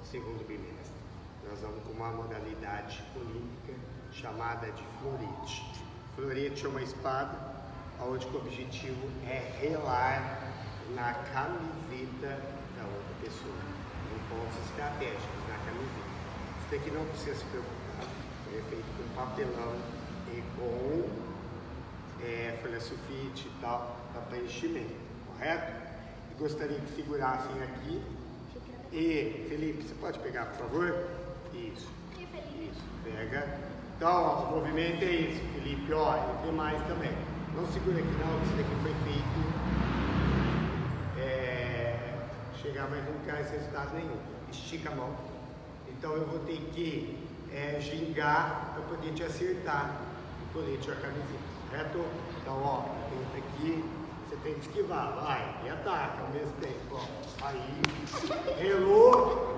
segundo bimestre. Nós vamos com uma modalidade olímpica chamada de florete. Florete é uma espada, onde o objetivo é relar na camiseta da outra pessoa, em pontos estratégicos na camiseta. Isso daqui não precisa se preocupar, é feito com papelão e com folha sulfite e tal, para preenchimento, correto? E gostaria que segurassem aqui. E, Felipe, você pode pegar, por favor? Isso, isso, pega. Então, ó, o movimento é esse, Felipe, ó, e tem mais também. Não segura aqui não, isso daqui foi feito, chegar mais não traz resultado nenhum. Estica a mão. Então eu vou ter que gingar para poder te acertar o colete ou a camiseta, correto? Então, ó, tenta aqui, você tem que esquivar, vai, e ataca ao mesmo tempo, ó. Aí, relou.